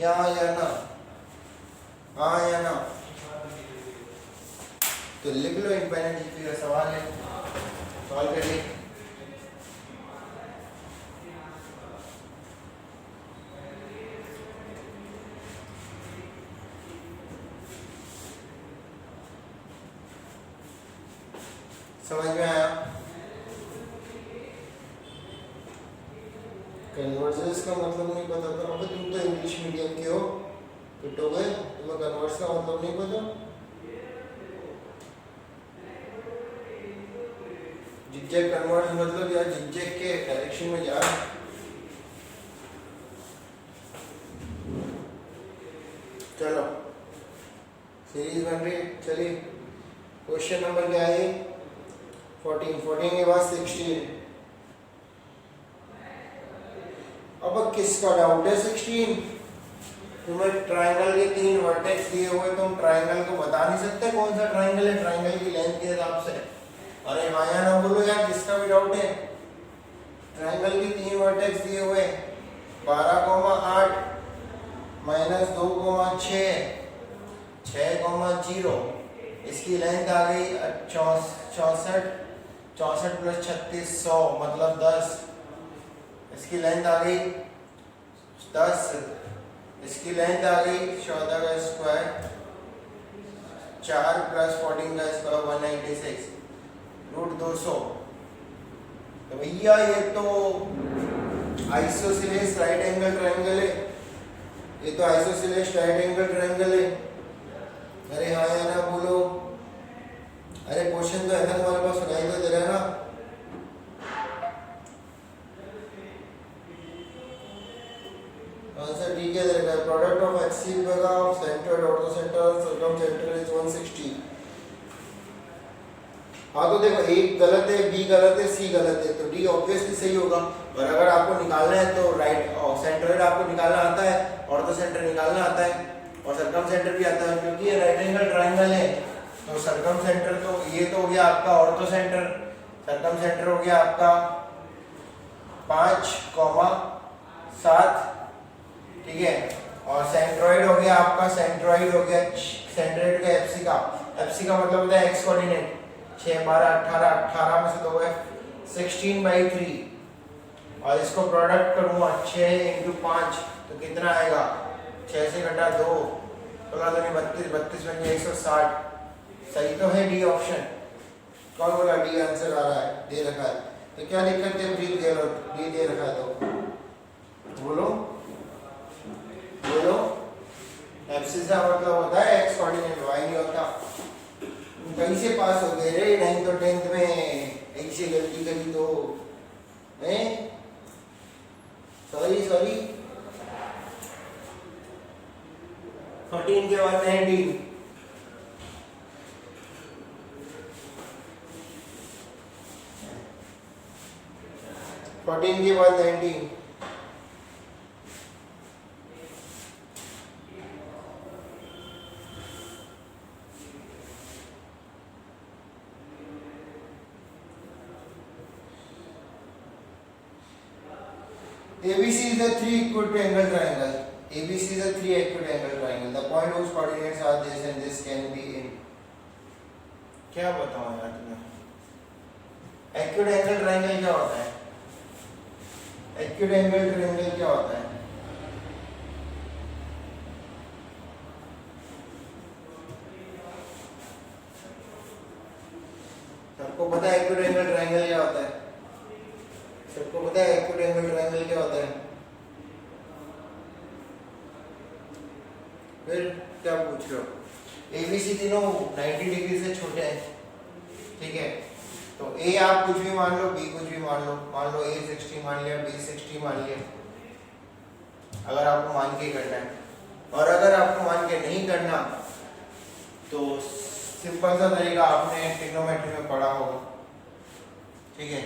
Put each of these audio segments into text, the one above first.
यहाँ या ना, हाँ या ना, तो लिख लो इनफाइनाइट जीपी का सवाल है, सॉल्व करिए। समझ में आया? कन्वर्जेंस का मतलब नहीं पता था, अब तुम तो इंग्लिश मीडियम के हो, फिट हो गए, तुम्हें कन्वर्स का मतलब नहीं पता। जिगजैग कन्वर्स मतलब यार जिगजैग के डायरेक्शन में जा। चलो सीरीज बन रही, चलिए क्वेश्चन नंबर क्या है? 14 के बाद 16। अब किसका डाउट है? 16 तुम्हें ट्राइंगल के 3 वर्टेक्स दिए हुए, तुम ट्राइंगल को बता नहीं सकते कौन सा ट्राइंगल है ट्राइंगल की लेंथ के हिसाब से? अरे हाँ या ना बोलो यार, जिसका भी डाउट है। ट्राइंगल के 3 वर्टेक्स दिए हुए 12,8 -2,6 6,0। इसकी लेंथ आ गई 64 + 36 100 मतलब 10। इसकी लेंथ आ गई 10। इसकी लेंथ आ गई 14 का स्क्वायर 4 + 14 का स्क्वायर 196 √200। तो भैया ये तो आइसोसेलेस राइट एंगल ट्रायंगल है, ये तो आइसोसेलेस राइट एंगल ट्रायंगल है। अरे हाँ या ना बोलो। अरे क्वेश्चन तो ऐसा तुम्हारे पास सुनाई तो दे रहा है ना। आंसर ठीक है, देखा product of axis of centre orthocentre circumcentre is 160। हाँ तो देखो एक गलत है, बी गलत है, सी गलत है, तो डी ऑब्वियसली सही होगा। और अगर आपको निकालना है तो राइट सेंट्रोइड आपको निकालना आता है, ऑर्थो सेंटर निकालना आता है और सर्कमसेंटर भी आता है, क्योंकि ये राइट एंगल ट्रायंगल है। तो सर्कमसेंटर तो ये तो हो गया आपका ऑर्थो सेंटर, सर्कमसेंटर हो गया आपका 5,7, ठीक है। और सेंट्रोइड हो गया आपका, सेंट्रोइड हो गया सेंट्रोइड का एफसी का मतलब होता है एक्स कोऑर्डिनेट 6, 12, 18, 18 में से 2 है 16/3। और इसको प्रोडक्ट करूँगा 6 × 5 तो कितना आएगा? 6 से घटा 2 32, 32 बन गया 160। सही तो है डी ऑप्शन। कौन बोला डी आंसर आ रहा है? दे रखा है तो क्या दिक्कत है? डी दे रखा है तो बोलो बोलो। एब्सिस का मतलब होता है एक्स कोऑर्डिनेट, वाई नहीं होता। कहीं से पास हो गए रे 9th और 10th में, ऐसी गलती करी तो हैं? सॉरी 14 के बाद 19। के बाद 19। ABC is a 3 acute angle triangle. ABC is a 3 acute angle triangle. The point whose coordinates are this and this can be in. क्या बताऊं यार तुम्हें? Acute angle triangle क्या होता है? Acute angle triangle क्या होता है? सबको पता है acute angle triangle क्या होता है? सबको पता है एक्यूट एंगल ट्रायंगल क्या होता है? फिर क्या पूछ रहे हो? एबीसी तीनों 90 डिग्री से छोटे हैं, ठीक है। तो ए आप कुछ भी मान लो, बी कुछ भी मान लो ए 60 मान लिया, बी 60 मान लिया, अगर आपको मान के करना है। और अगर आपको मान के नहीं करना तो सिंपल सा तरीका आपने ट्रिग्नोमेट्री में पढ़ा होगा, ठीक है।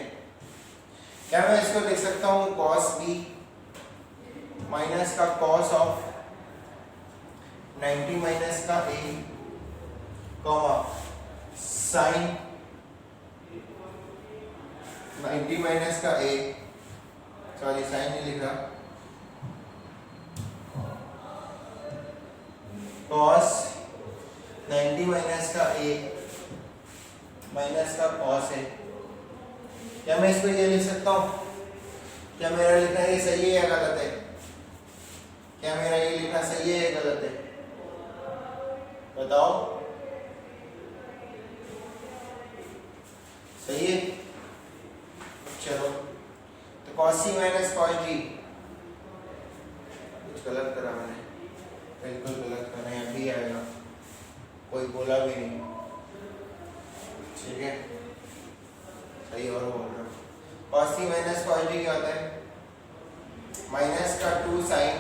क्या मैं इसको लिख सकता हूँ cos b माइनस का cos ऑफ 90 माइनस का a कॉमा साइन 90 माइनस का a, सॉरी साइन नहीं लिख रहा, cos 90 माइनस का a माइनस का cos है। क्या मैं इसको ये लिख सकता हूँ? क्या मेरा लिखना ये सही है या गलत है? क्या मेरा ये लिखना सही है या गलत है? बताओ। सही है। चलो तो cos c minus cos d, कुछ गलत करा मैंने, बिल्कुल गलत करा, यहाँ भी आएगा, कोई बोला भी नहीं, ठीक है, सही और बोल रहा हूँ। cos c minus cos d क्या होता है? माइनस का 2 sine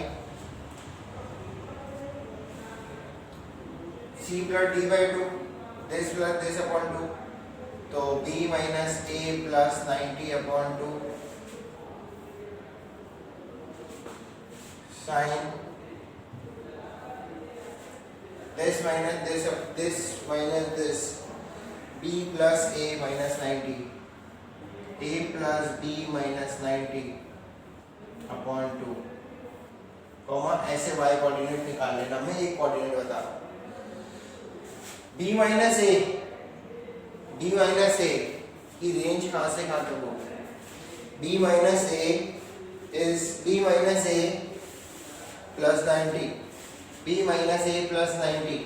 c plus d by 2, this plus this upon 2, तो b minus a plus 90 upon 2 sine this minus this b plus a minus 90, a plus b minus 90 upon 2, comma ऐसे y coordinate निकाल लेना। मैं एक coordinate बता रहा हूँ, b minus a की रेंज कहाँ से कहाँ तक होगी? b minus a plus 90, b minus a plus 90,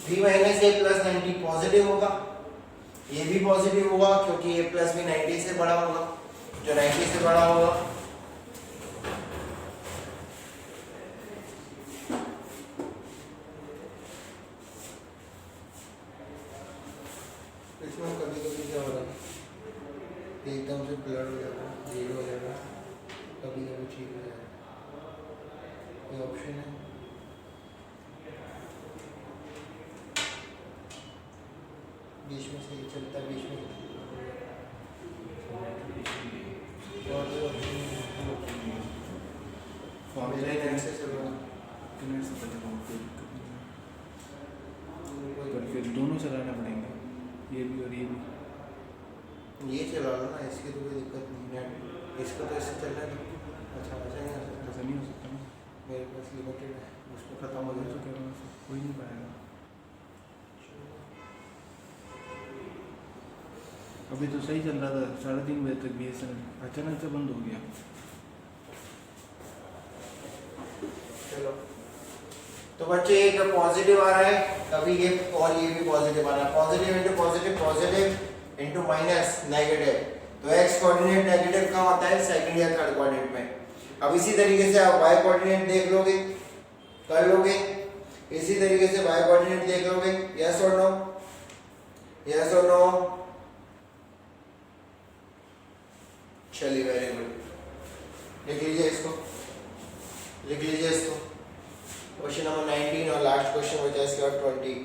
b minus a plus 90 positive होगा, ये भी पॉजिटिव होगा क्योंकि a प्लस भी 90 से बड़ा होगा, जो 90 से बड़ा होगा इसमें कभी कभी क्या होगा, एकदम से ब्लड हो जाता है, जीरो हो जाएगा, कभी कभी ठीक हो जाएगा, ये ऑप्शन है। बीच में से चलता है, बीच में फिर दोनों चलाना पड़ेंगे, ये भी और ये भी। ये चला लो ना, इसकी तो कोई दिक्कत नहीं है, इसको तो इससे चलना नहीं। अच्छा ऐसा नहीं हो सकता? ऐसा नहीं हो सकता ना, मेरे पास लिमिटेड है, उसको खत्म हो जाए तो क्या होगा? कोई नहीं पाएगा। अभी तो सही चल रहा था 3:30 बजे तक BSNL, अचानक से बंद हो गया। चलो तो बच्चे एक पॉजिटिव आ रहा है, कभी ये और ये भी पॉजिटिव आ रहा है, positive into positive, positive into minus negative, तो एक्स कोऑर्डिनेट नेगेटिव कहाँ होता है? सेकंड या थर्ड कोऑर्डिनेट में। अब इसी तरीके से आप वाई कोऑर्डिनेट देख लोगे, कर लोगे, इसी तरीके से वाई कोऑर्डिनेट देख लोगे, यस और नो, यस और नो। चलिए वेरी गुड, लिख लीजिए इसको, लिख लीजिए इसको। क्वेश्चन नंबर 19 और लास्ट क्वेश्चन बचा इसके बाद 20।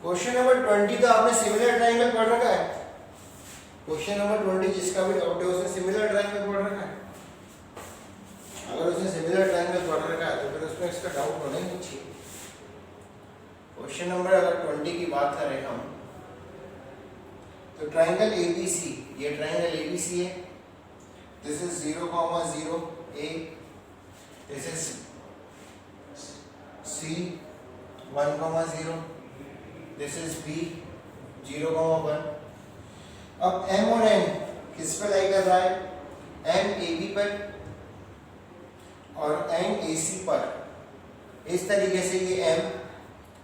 क्वेश्चन नंबर 20 तो आपने सिमिलर ट्रायंगल पढ़ रखा है। क्वेश्चन नंबर 20 जिसका भी डाउट है उसने सिमिलर ट्रायंगल पढ़ रखा है। अगर उसने सिमिलर ट्रायंगल पढ़ रखा है तो फिर उसमें इसका डाउट होना ही नहीं चाहिए। क्वेश्चन नंबर अगर 20 की बात करें हम, तो ट्रायंगल ABC, ये ट्रायंगल ABC है, this is 0,0 A, this is C 1,0, this is B 0,1। अब M और N किस पर लाई कर रहा है? M AB पर और N AC पर। इस तरीके से ये M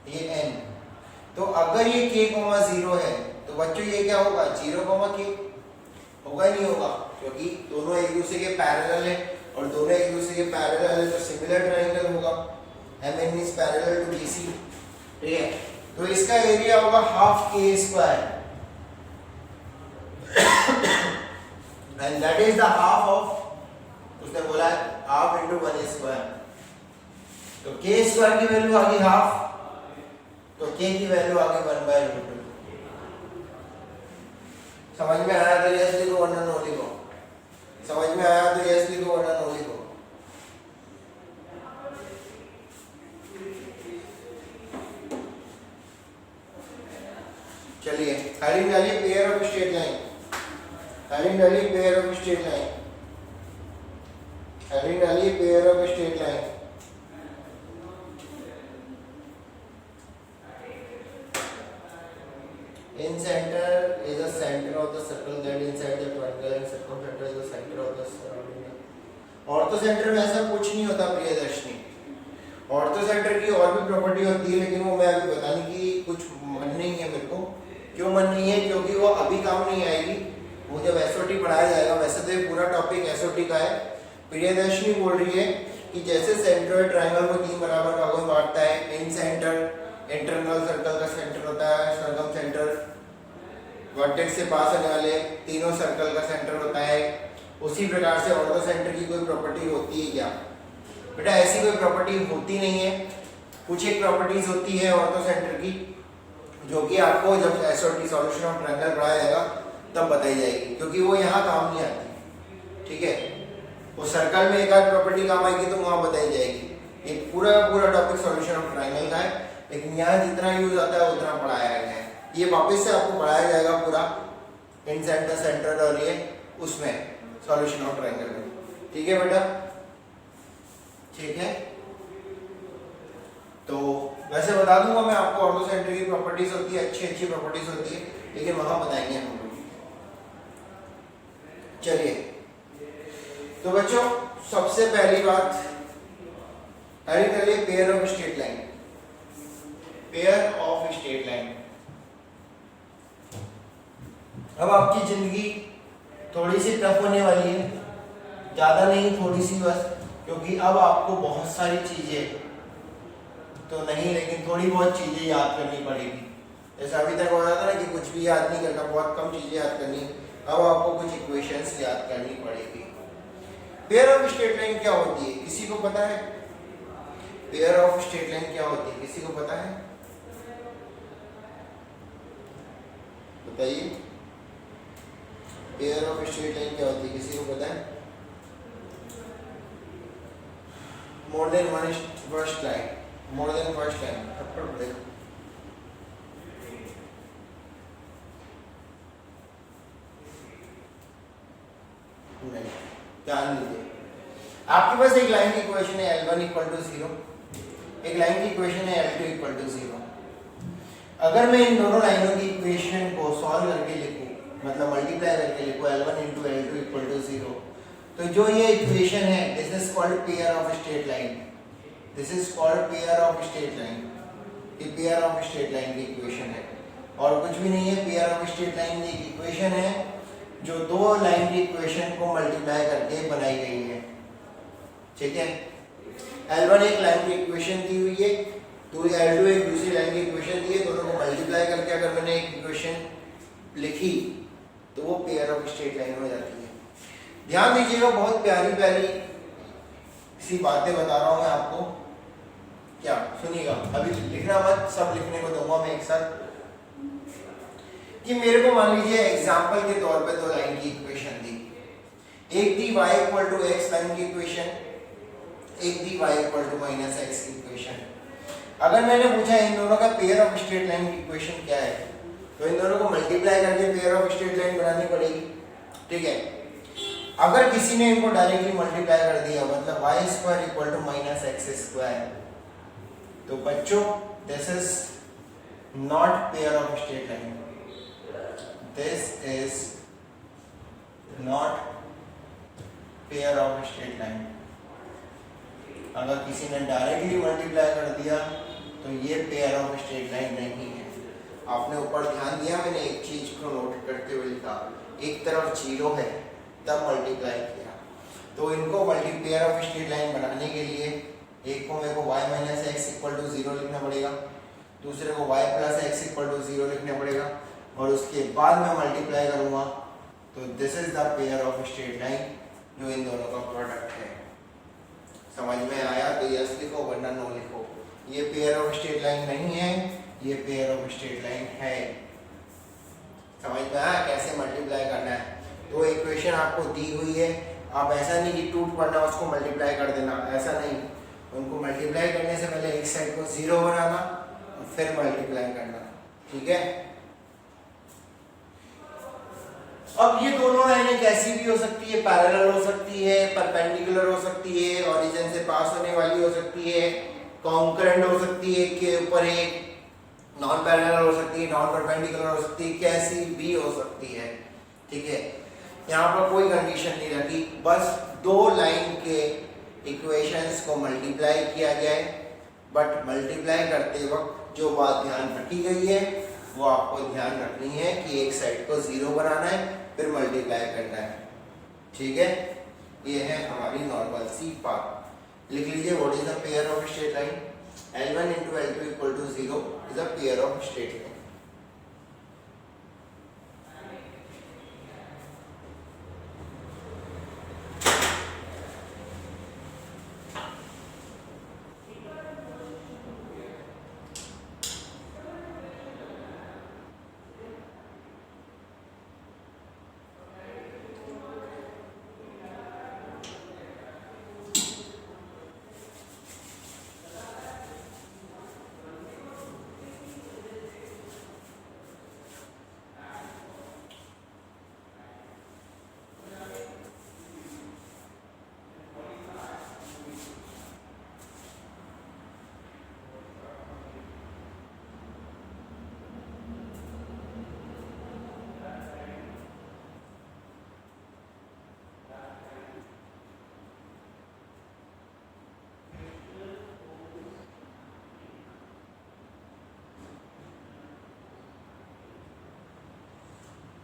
ये N, तो अगर ये K, 0 है तो बच्चों ये क्या होगा? 0, K होगा नहीं होगा, क्योंकि दोनों एक दूसरे के पैरेलल है और दोनों एक दूसरे के पैरेलल है तो सिमिलर ट्रायंगल होगा। MN is parallel to BC, ठीक है, तो इसका एरिया होगा हाफ के square and that is the half of, उसने बोला है हाफ इंटू 1 स्क्वायर, तो के स्क्वायर की वैल्यू आ गई हाफ, तो के की वैल्यू आ गई 1/√2। समझ में आया तो यस लिखो वरना नो लिखो, समझ में आया तो यस लिखो वरना नो लिखो। चलिए हेडिंग डालिए pair of straight line, heading डालिए pair of straight line, heading डालिए pair of straight line. In center is the center of the circle that inside the triangle and circumcenter is the center of the surrounding। Ortho centre में ऐसा कुछ नहीं होता Priyadarshini, ortho centre की और भी property होती है, लेकिन वो मैं अभी बताने की कुछ मन नहीं है मेरे को। क्यों मन नहीं है? क्योंकि वो अभी काम नहीं आएगी, वो जब एसओटी पढ़ाया जाएगा। वैसे तो ये पूरा टॉपिक एसओटी का है। प्रियदर्शनी बोल रही है कि जैसे सेंट्रोइड ट्रायंगल को 3 बराबर भागों में बांटता है, इन सेंटर इंटरनल सर्कल का सेंटर होता है, सर्कम सेंटर वर्टेक्स से पास होने वाले तीनों सर्कल का सेंटर होता है, उसी प्रकार से ऑर्थो सेंटर की कोई प्रॉपर्टी होती है क्या? बेटा ऐसी कोई प्रॉपर्टी होती नहीं है। कुछ एक प्रॉपर्टीज होती है ऑर्थो सेंटर की, जो कि आपको जब एसओटी सॉल्यूशन ऑफ ट्रायंगल पढ़ाया जाएगा तब बताई जाएगी, क्योंकि वो यहाँ काम नहीं आती। ठीक है, वो सर्कल में एक आध प्रॉपर्टी काम आएगी तो वहाँ बताई जाएगी। एक पूरा टॉपिक सॉल्यूशन ऑफ ट्रायंगल का है, लेकिन यहाँ जितना यूज आता है उतना पढ़ाया गया है। ये वापस से आपको पढ़ाया जाएगा पूरा इन सेंटर सेंटर और ये उसमें सॉल्यूशन ऑफ ट्रायंगल में। ठीक है बेटा, ठीक है। तो वैसे बता दूंगा मैं आपको ऑर्थो सेंटर की प्रॉपर्टीज होती है, अच्छी अच्छी प्रॉपर्टीज होती है, लेकिन वहां बताएंगे हम लोग। चलिए तो बच्चों सबसे पहली बात pair of straight line, pair of straight line. अब आपकी जिंदगी थोड़ी सी टफ होने वाली है, ज्यादा नहीं थोड़ी सी बस, क्योंकि अब आपको बहुत सारी चीजें तो नहीं लेकिन थोड़ी बहुत चीजें याद करनी पड़ेगी। जैसे अभी तक हो रहा था ना कि कुछ भी याद नहीं करना, बहुत कम चीजें याद करनी, अब आपको कुछ इक्वेशंस याद करनी पड़ेगी। पेयर ऑफ स्ट्रेट लाइन क्या होती है किसी को पता है? पेयर ऑफ स्ट्रेट लाइन क्या होती है किसी को पता है? बताइए, पेयर ऑफ स्ट्रेट लाइन क्या होती है किसी को पता है? More than one first line, more than first line थप्पड़ पड़ेगा। नहीं, ध्यान दीजिए, आपके पास एक लाइन की इक्वेशन है L1 = 0, एक लाइन की इक्वेशन है L2 = 0। अगर मैं इन दोनों लाइनों की इक्वेशन को सॉल्व करके लिखूं, मतलब मल्टीप्लाई करके लिखूं L1 × L2 = 0, तो जो ये इक्वेशन है this is called pair of straight line, this is called pair of straight line. ये पेयर ऑफ स्ट्रेट लाइन की इक्वेशन है और कुछ भी नहीं है। पेयर ऑफ स्ट्रेट लाइन की इक्वेशन है जो दो लाइन की इक्वेशन को मल्टीप्लाई करके बनाई गई है। ठीक है, L1 एक लाइन की इक्वेशन दी हुई है, तो L2 एक दूसरी लाइन की इक्वेशन दी है, दोनों को मल्टीप्लाई करके अगर मैंने एक इक्वेशन लिखी तो वो पेयर ऑफ स्ट्रेट लाइन हो जाती है। ध्यान दीजिएगा, बहुत प्यारी प्यारी सी बातें बता रहा हूं मैं आपको, क्या सुनिएगा। अभी लिखना मत, सब लिखने को दूंगा मैं एक साथ। कि मेरे को मान लीजिए एग्जाम्पल के तौर पे दो लाइन की इक्वेशन दी, एक दी y = x लाइन की इक्वेशन, एक दी y = -x की इक्वेशन। अगर मैंने पूछा इन दोनों का पेयर ऑफ स्ट्रेट लाइन की इक्वेशन क्या है, तो इन दोनों को मल्टीप्लाई करके पेयर ऑफ स्ट्रेट लाइन बनानी पड़ेगी। ठीक है, अगर किसी ने इनको डायरेक्टली मल्टीप्लाई कर दिया, मतलब y² = -x², तो बच्चों this is not pair of straight line, this is not pair of straight line। अगर किसी ने डायरेक्टली मल्टीप्लाई कर दिया तो ये पेयर ऑफ स्ट्रेट लाइन नहीं है। आपने ऊपर ध्यान दिया, मैंने एक चीज को नोट करते हुए लिखा, एक तरफ 0 है तब मल्टीप्लाई किया। तो इनको पेयर ऑफ स्ट्रेट लाइन बनाने के लिए एक को मेरे को y - x = 0 लिखना पड़ेगा, दूसरे को y plus x equal to 0 लिखने पड़ेगा और उसके बाद मैं मल्टीप्लाई करूँगा। तो this is the pair of straight line जो इन दोनों का प्रोडक्ट है। समझ में आया तो यस लिखो वरना नो लिखो। ये पेयर ऑफ स्ट्रेट लाइन नहीं है, ये पेयर ऑफ स्ट्रेट लाइन है। समझ में आया कैसे मल्टीप्लाई करना है। तो इक्वेशन आपको दी हुई है, आप ऐसा नहीं कि टूट पड़ना उसको मल्टीप्लाई कर देना, ऐसा नहीं। उनको मल्टीप्लाई करने से पहले एक साइड को 0 बनाना और फिर मल्टीप्लाई करना, ठीक है। अब ये दोनों लाइनें कैसी भी हो सकती है, पैरेलल हो सकती है, परपेंडिकुलर हो सकती है, ओरिजिन से पास होने वाली हो सकती है, कॉन्करेंट हो सकती है के ऊपर एक, नॉन पैरेलल हो सकती है, नॉन परपेंडिकुलर हो सकती है, कैसी भी हो सकती है, ठीक है। यहाँ पर कोई कंडीशन नहीं रखी, बस दो लाइन के इक्वेशंस को मल्टीप्लाई किया जाए। बट मल्टीप्लाई करते वक्त जो बात ध्यान रखी गई है वो आपको ध्यान रखनी है कि एक साइड को 0 बनाना है फिर मल्टीप्लाई करना है, ठीक है। ये है हमारी नॉर्मल सी बात। लिख लीजिए what is the pair of straight line, L1 into L2 equal to 0 is a pair of straight line।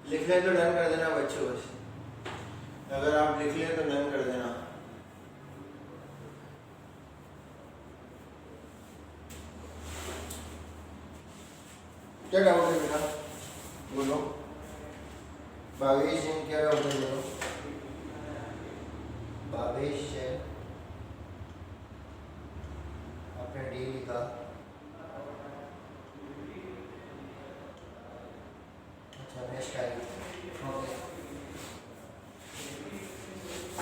लिख ले तो डन कर देना बच्चों, बस अगर आप लिख ले तो डन कर देना। क्या डाउट है बेटा, बोलो। भावेश जी क्या डाउट है, बोलो। भावेश है, आपने डी लिखा।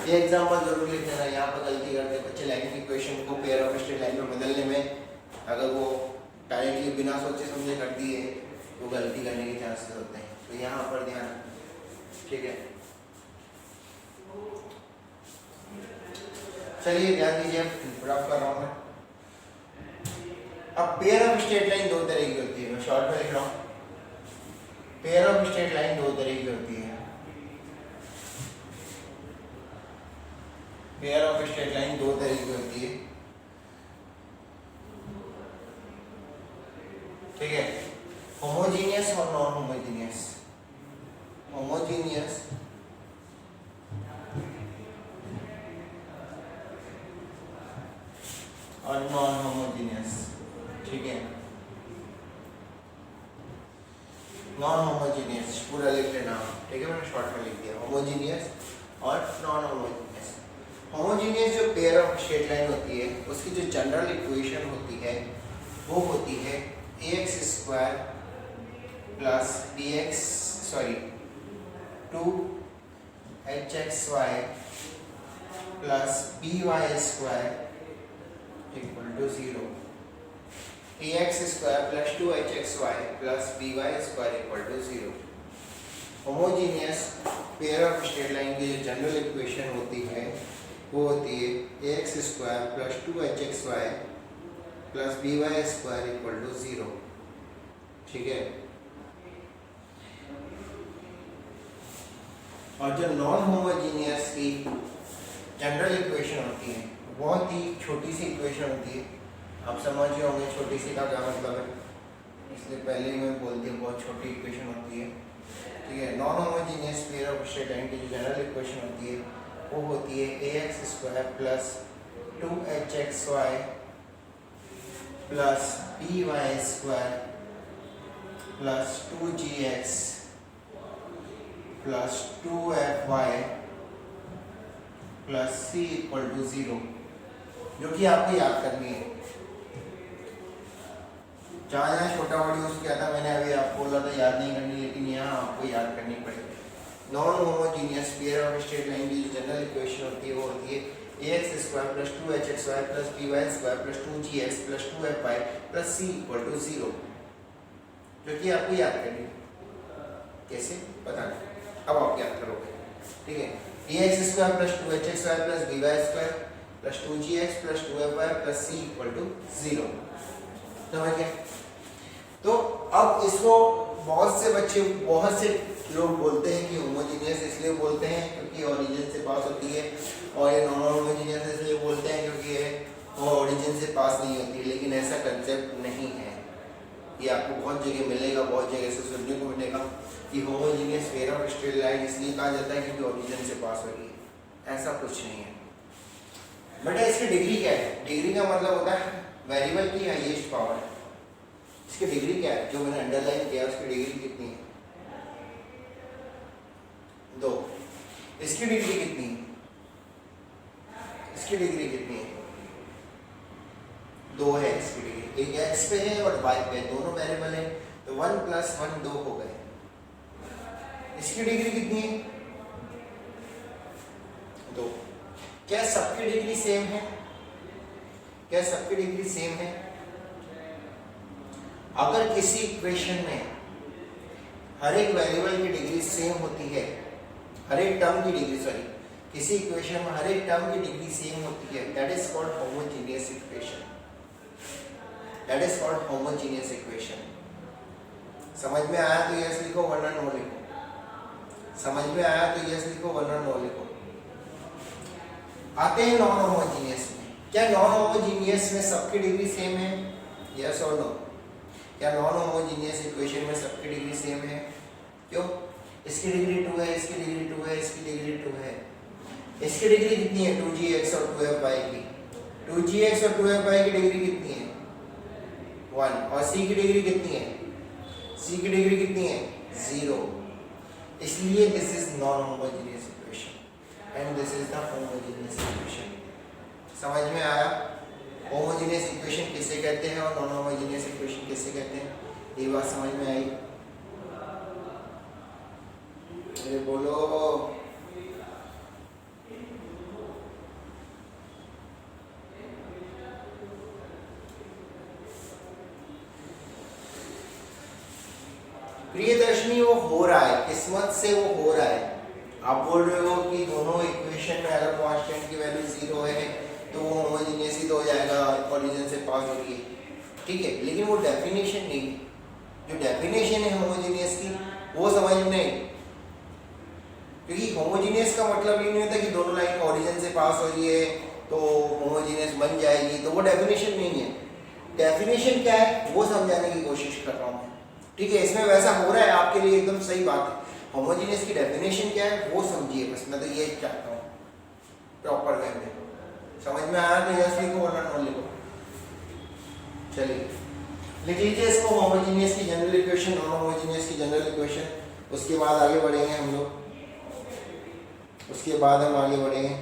ये एग्जांपल जरूर लिख लेना। यहाँ पर गलती करते बच्चे लाइन की इक्वेशन को पेयर ऑफ स्ट्रेट लाइन में बदलने में, अगर वो डायरेक्टली बिना सोचे समझे कर दिए तो गलती करने के चांसेस होते हैं, तो यहाँ पर ध्यान, ठीक है। चलिए ध्यान दीजिए, रफ कर रहा हूँ मैं। अब पेयर ऑफ स्ट्रेट लाइन दो तरह की होती है, मैं शॉर्ट में लिख रहा हूँ। पेयर ऑफ स्ट्रेट लाइन दो तरह की होती है। पेयर ऑफ स्ट्रेट लाइन दो तरह की होती है, ठीक है। होमोजीनियस और नॉन होमोजीनियस। होमोजीनियस और नॉन होमोजीनियस, ठीक है। नॉन होमोजीनियस पूरा लिख लेना, ठीक है, मैंने शॉर्ट में लिख दिया। होमोजीनियस और नॉन होमोजीनियस। होमोजीनियस जो पेयर ऑफ स्ट्रेट लाइन होती है उसकी जो जनरल इक्वेशन होती है वो होती है ax square plus bx 2hxy plus by square equal to 0। ax square plus 2hxy plus by square equal to 0। Homogeneous pair of straight line की जो जनरल इक्वेशन होती है वो होती है ax square plus 2hxy plus by square equal to 0, ठीक है। और जो नॉन होमोजीनियस की जनरल इक्वेशन होती है बहुत ही छोटी सी इक्वेशन होती है। आप समझ रहे होंगे छोटी सी का क्या मतलब है, इसलिए पहले ही मैं बोल दिया बहुत छोटी इक्वेशन होती है, ठीक है। Non homogeneous pair of straight line की जो जनरल इक्वेशन होती है वो होती है ax square plus 2hxy plus B Y square plus 2gx plus 2fy plus c equal to 0, जो कि आपको याद करनी है। जहाँ जहाँ छोटा बड़ी यूज किया था मैंने, अभी आपको बोला था याद नहीं करनी, लेकिन यहाँ आपको याद करनी पड़ेगी। Non homogeneous pair of straight line की जो जनरल इक्वेशन होती है वो होती है ax square plus 2hxy plus by square plus 2gx plus 2fy plus c equal to 0, जो कि आपको याद करनी है। कैसे पता नहीं, अब आप याद करोगे। ठीक है, ax square plus 2hxy plus by square plus 2gx plus 2fy plus c equal to 0, समझ गए? तो अब इसको बहुत से बच्चे, बहुत से लोग बोलते हैं कि होमोजीनियस इसलिए बोलते हैं क्योंकि ओरिजिन से पास होती है, और ये नॉन होमोजीनियस इसलिए बोलते हैं क्योंकि ये ओरिजिन से पास नहीं होती, लेकिन ऐसा कंसेप्ट नहीं है। ये आपको बहुत जगह मिलेगा, बहुत जगह से सुनने को मिलेगा कि homogeneous pair of straight line इसलिए कहा जाता है क्योंकि ओरिजिन से पास हो रही है। ऐसा कुछ नहीं है। बेटा इसकी डिग्री क्या है? डिग्री का मतलब होता है वेरिएबल की हाईएस्ट पावर। इसकी डिग्री क्या है? जो मैंने अंडरलाइन किया उसकी डिग्री कितनी है? 2। इसकी डिग्री कितनी है? इसकी डिग्री कितनी है? 2 है इसकी डिग्री। एक x पे है और y पे, दोनों वेरिएबल है, तो 1 प्लस 1 2 हो गए। इसकी डिग्री कितनी है? 2। क्या सबकी डिग्री सेम है? क्या सबकी डिग्री सेम है? अगर किसी इक्वेशन में हर एक वेरिएबल की डिग्री सेम होती है, हर एक टर्म की डिग्री, सॉरी, किसी इक्वेशन में हर एक टर्म की डिग्री सेम होती है, that is called homogeneous equation. That is called homogeneous equation. समझ में आया तो यस लिखो, वरना नो लिखो। समझ में आया तो यस लिखो, वरना नो लिखो। आते हैं नॉन होमोजीनियस में। क्या नॉन होमोजीनियस में सबकी डिग्री सेम है? यस और नो? क्या नॉन होमोजीनियस इक्वेशन में सबकी डिग्री सेम है? क्यों? इसकी डिग्री 2 है, इसकी डिग्री 2 है, इसकी डिग्री 2 है। इसकी डिग्री कितनी है? 2gx और 2fy की। 2gx और 2fy की डिग्री कितनी है? 1। और c की डिग्री कितनी है? c की डिग्री कितनी है? 0। इसलिए this is non homogeneous equation and this is the homogeneous equation. समझ में आया? होमोजीनियस इक्वेशन किसे कहते हैं और नॉन होमोजीनियस इक्वेशन किसे कहते हैं? ये बात समझ में आई? अरे बोलो। प्रियदर्शनी वो हो रहा है, किस्मत से वो हो रहा है। आप बोल रहे हो कि दोनों इक्वेशन में अगर कांस्टेंट की वैल्यू 0 है तो वो होमोजीनियस ही तो हो जाएगा, ओरिजिन से पास हो रही है। ठीक है, लेकिन वो डेफिनेशन नहीं है। जो डेफिनेशन है होमोजीनियस की वो समझ में नहीं, क्योंकि होमोजीनियस का मतलब ये नहीं होता कि दोनों लाइन ओरिजिन से पास हो रही है तो होमोजीनियस बन जाएगी, तो वो डेफिनेशन नहीं है। डेफिनेशन क्या है वो समझाने की कोशिश कर रहा हूँ। ठीक है, इसमें वैसा हो रहा है आपके लिए एकदम सही बात है। होमोजीनियस की डेफिनेशन क्या है वो समझिए, बस मैं तो ये चाहता हूँ प्रॉपर वे में। समझ में आया तो यस लिखो, वरना नो लिखो। चलिए लिख लीजिए इसको, होमोजीनियस की जनरल इक्वेशन, नॉन होमोजीनियस की जनरल इक्वेशन। उसके बाद आगे बढ़ेंगे हम लोग, उसके बाद हम आगे बढ़ेंगे।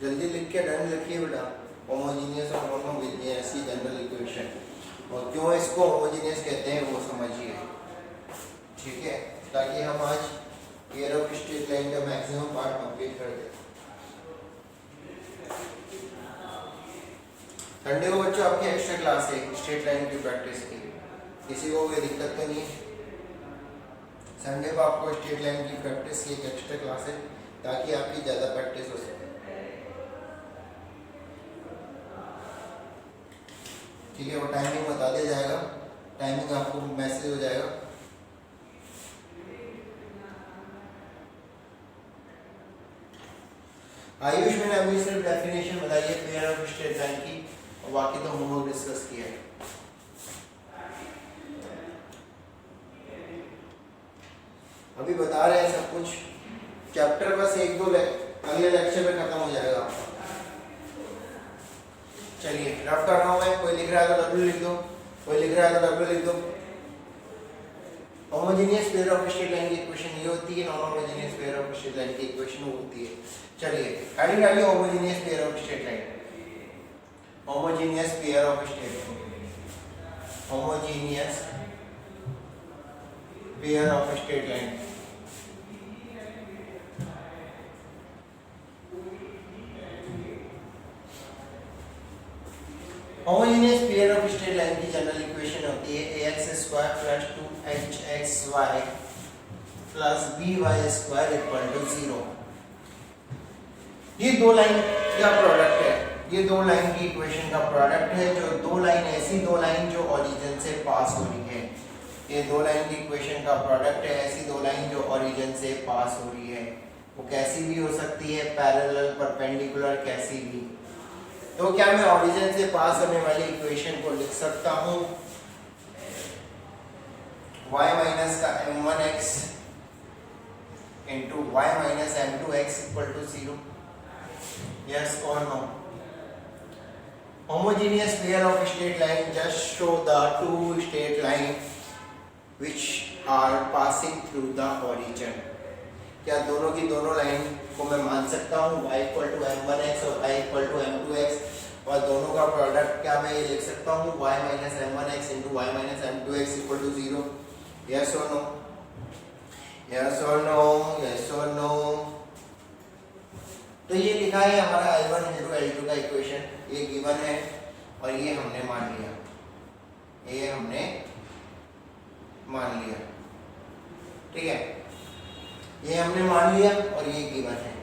जल्दी लिख के डन लिखिए बेटा, होमोजीनियस और नॉन होमोजीनियस की जनरल इक्वेशन, और क्यों इसको होमोजीनियस कहते हैं वो समझिए। ठीक है, ताकि हम आज पेयर ऑफ स्ट्रेट लाइन का मैक्सिमम पार्ट कंप्लीट कर दें। संडे को बच्चों आपकी एक्स्ट्रा क्लास है स्ट्रेट लाइन की प्रैक्टिस की, किसी को कोई दिक्कत तो नहीं है? संडे को आपको स्ट्रेट लाइन की प्रैक्टिस की एक एक्स्ट्रा क्लास है ताकि आपकी ज़्यादा प्रैक्टिस हो सके। ठीक है, वो टाइमिंग बता दिया जाएगा, टाइमिंग आपको मैसेज हो जाएगा। आयुष मैंने अभी सिर्फ डेफिनेशन बताई है पेयर ऑफ स्ट्रेट लाइन की, और बाकी तो होमवर्क डिस्कस किया है। अभी बता रहे हैं सब कुछ, चैप्टर बस एक दो अगले लेक्चर में खत्म हो जाएगा आपका। चलिए रफ कर रहा हूँ मैं, कोई लिख रहा है तो डब्ल्यू लिख दो, कोई लिख रहा है तो डब्ल्यू लिख दो। Homogeneous pair of straight line की इक्वेशन ये होती है, non homogeneous pair of straight line की इक्वेशन वो होती है। चलिए हेडिंग डालिए homogeneous pair of straight line, homogeneous pair of straight line, homogeneous pair of straight line. Homogeneous pair of straight line की जनरल इक्वेशन होती है ax² + 2hxy + by² = 0। ये दो लाइन का प्रोडक्ट है, ये दो लाइन की इक्वेशन का प्रोडक्ट है, जो दो लाइन ऐसी दो लाइन जो ओरिजिन से पास हो रही है। ये दो लाइन की इक्वेशन का प्रोडक्ट है, ऐसी दो लाइन जो ओरिजिन से पास हो रही है। वो कैसी भी हो सकती है, पैरेलल, परपेंडिकुलर, कैसी भी। तो क्या मैं ओरिजिन से पास होने वाली इक्वेशन को लिख सकता हूँ y माइनस का m1x into y minus m2x = 0? Yes or no? Homogeneous pair of straight line just show the two straight line which are passing through the origin। क्या दोनों की दोनों लाइन को मैं मान सकता हूँ y = m1x और y = m2x, और दोनों का प्रोडक्ट क्या मैं ये लिख सकता हूँ y minus m1x into y minus m2x = 0? Yes or no? Yes or no? Yes or no? तो ये लिखा है हमारा L1 इंटू L2 का इक्वेशन, ये गिवन है और ये हमने मान लिया, ये हमने मान लिया, ठीक है, ये हमने मान लिया और ये गिवन है।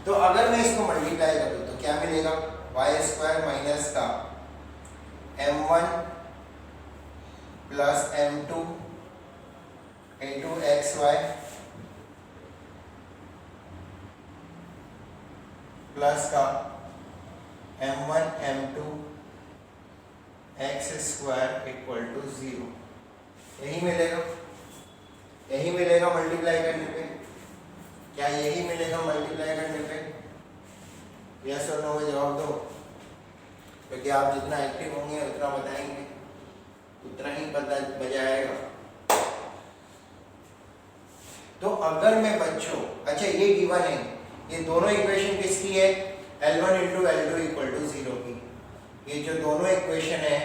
तो अगर मैं इसको मल्टीप्लाई करूँ तो क्या मिलेगा, y² माइनस का m1 plus m2 into xy plus का m1 m2 x² = 0। यही मिलेगा, यही मिलेगा मल्टीप्लाई करने पे। क्या यही मिलेगा मल्टीप्लाई करने पे? यस और नो में जवाब दो, क्योंकि आप जितना एक्टिव होंगे उतना बताएंगे, उतना ही पता मजा आएगा। तो अगर मैं बच्चों, अच्छा ये गिवन है, ये दोनों इक्वेशन किसकी है, L1 इंटू L2 = 0 की। ये जो दोनों इक्वेशन है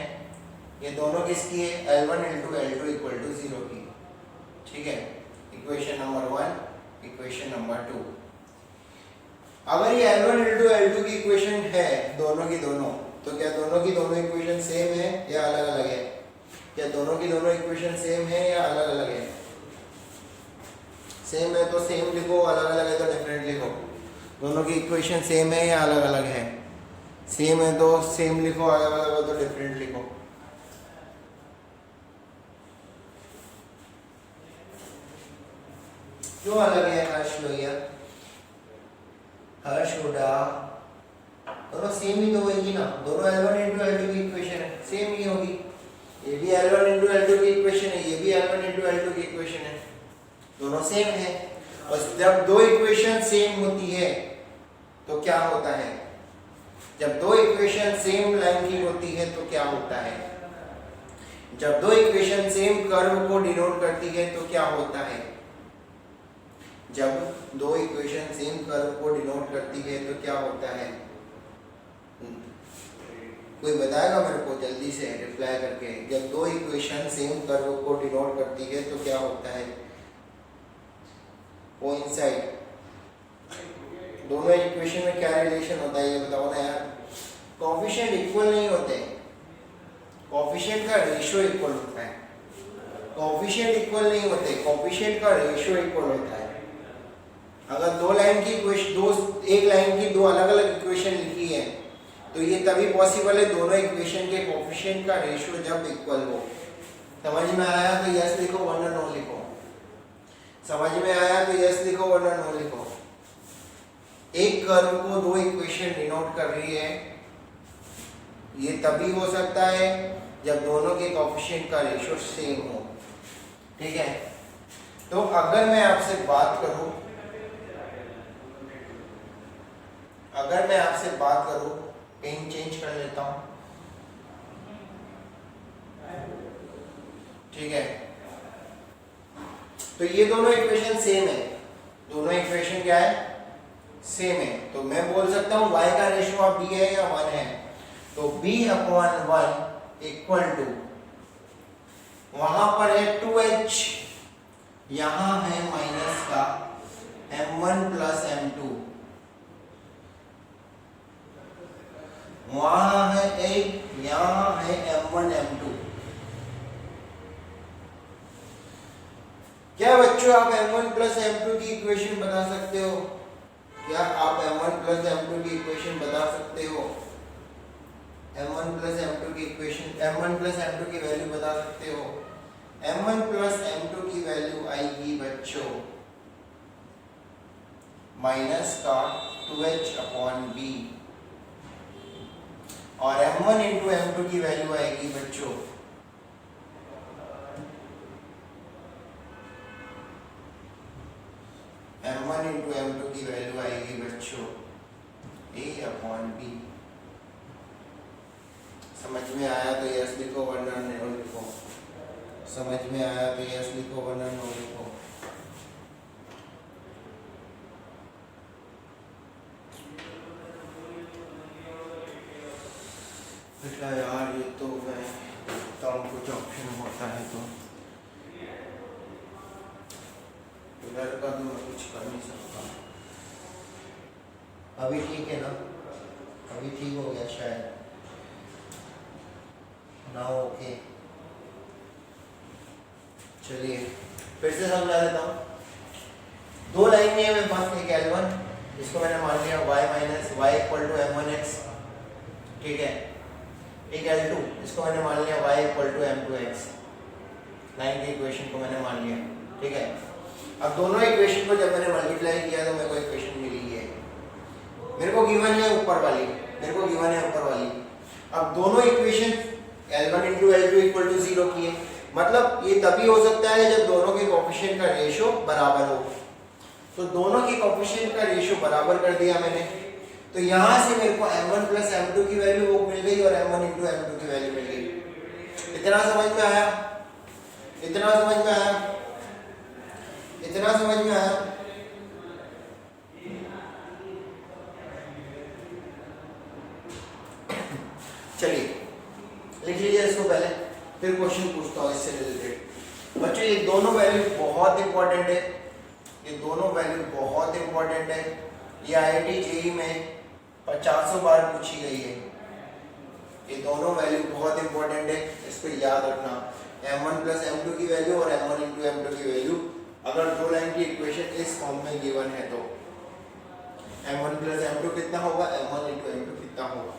ये दोनों किसकी है, L1 इंटू L2 = 0 की, ठीक है। Equation number 1, equation number 2। अगर ये L1 इंटू L2 की इक्वेशन है दोनों की दोनों, तो क्या दोनों की दोनों इक्वेशन सेम है या अलग अलग है? क्या दोनों की दोनों इक्वेशन सेम है या अलग अलग है? सेम है तो सेम लिखो, अलग अलग है तो डिफरेंट लिखो। दोनों की इक्वेशन सेम है या अलग अलग है? सेम है तो सेम लिखो, अलग अलग है तो डिफरेंट लिखो। क्यों अलग है हर्ष भैया, हर्ष हुडा? दोनों सेम ही तो होगी ना, दोनों L1 इंटू L2 की इक्वेशन है, सेम ही होगी। ये भी L1 इंटू L2 की इक्वेशन है, ये भी L1 इंटू L2 की इक्वेशन है, दोनों सेम है। और जब दो इक्वेशन सेम होती है तो क्या होता है, जब दो इक्वेशन सेम लाइन की होती है तो क्या होता है, जब दो इक्वेशन सेम कर्व को डिनोट करती है तो क्या होता है, जब दो इक्वेशन सेम कर्व को डिनोट करती है तो क्या होता है? कोई बताएगा मेरे को जल्दी से रिप्लाई करके, जब दो इक्वेशन सेम कर्व को डिनोट करती है तो क्या होता है? कोइंसाइड। दोनों इक्वेशन में क्या रिलेशन होता है ये बताओ ना यार। कोएफिशिएंट इक्वल नहीं होते, कोएफिशिएंट का रेशियो इक्वल होता है। कोएफिशिएंट इक्वल नहीं होते, कोएफिशिएंट का रेशियो इक्वल होता है। अगर दो लाइन की इक्वेशन, एक लाइन की दो अलग अलग इक्वेशन लिखी है तो ये तभी पॉसिबल है दोनों इक्वेशन के कोएफिशिएंट का रेशियो जब इक्वल हो। समझ में आया तो यस लिखो वरना नो लिखो। समझ में आया तो यस लिखो वरना नो लिखो। एक कर्व को दो इक्वेशन डिनोट कर रही है, ये तभी हो सकता है जब दोनों के कोएफिशिएंट का रेशियो सेम हो। ठीक है, तो अगर मैं आपसे बात करूं, पेन चेंज कर लेता हूं। ठीक है, तो ये दोनों इक्वेशन सेम है, दोनों इक्वेशन क्या है, सेम है। तो मैं बोल सकता हूं y का रेशियो अब b है या 1 है, तो b/1 इक्वल टू, वहां पर है 2h, यहां है माइनस का m1 प्लस m2, वहां है 8, यहां है m1 m2। क्या बच्चों आप m1 प्लस m2 की इक्वेशन बता सकते हो? क्या आप m1 प्लस m2 की इक्वेशन बता सकते हो? m1 प्लस m2 की इक्वेशन, m1 प्लस m2 की वैल्यू बता सकते हो? m1 प्लस m2 की वैल्यू आएगी बच्चों माइनस का 2h/b, और m1 इंटू m2 की वैल्यू आएगी बच्चों m1 इंटू m2 की वैल्यू आएगी बच्चों a/b। समझ में आया तो यस लिखो वरना नो लिखो। समझ में आया तो यस लिखो वरना नो लिखो। बेटा यार ये तो मैं देखता हूँ कुछ ऑप्शन होता है तो, इधर का तो मैं कुछ कर नहीं सकता। अभी ठीक है ना? अभी ठीक हो गया शायद ना? ओके, चलिए फिर से समझा देता हूँ। दो लाइन में है मेरे पास, एक L1 जिसको मैंने मान लिया y minus y equal to m1x, ठीक है। एक L2 इसको मैंने मान लिया y equal to m2x, line की इक्वेशन को मैंने मान लिया, ठीक है। अब दोनों इक्वेशन को जब मैंने मल्टीप्लाई किया तो मेरे को इक्वेशन मिली है, मेरे को गिवन है ऊपर वाली, अब दोनों equation L1 into L2 equal to 0 की है, मतलब ये तभी हो सकता है जब दोनों के कोएफिशिएंट का रेशियो बराबर हो। तो दोनों के कोएफिशिएंट का रेशियो बराबर कर दिया मैंने, तो यहां से मेरे को m1 प्लस m2 की वैल्यू वो मिल गई और m1 इंटू m2 की वैल्यू मिल गई। इतना समझ में आया? चलिए लिख लीजिए इसको पहले, फिर क्वेश्चन पूछता हूँ इससे रिलेटेड। बच्चों ये दोनों वैल्यू बहुत इंपॉर्टेंट है, ये IIT JEE में 50 बार पूछी गई है। ये दोनों वैल्यू बहुत इंपॉर्टेंट है, इसको याद रखना। m1 प्लस m2 की वैल्यू और m1 इंटू m2 की वैल्यू अगर दो लाइन की इक्वेशन इस फॉर्म में गिवन है तो m1 प्लस m2 कितना होगा, m1 इंटू m2 कितना होगा।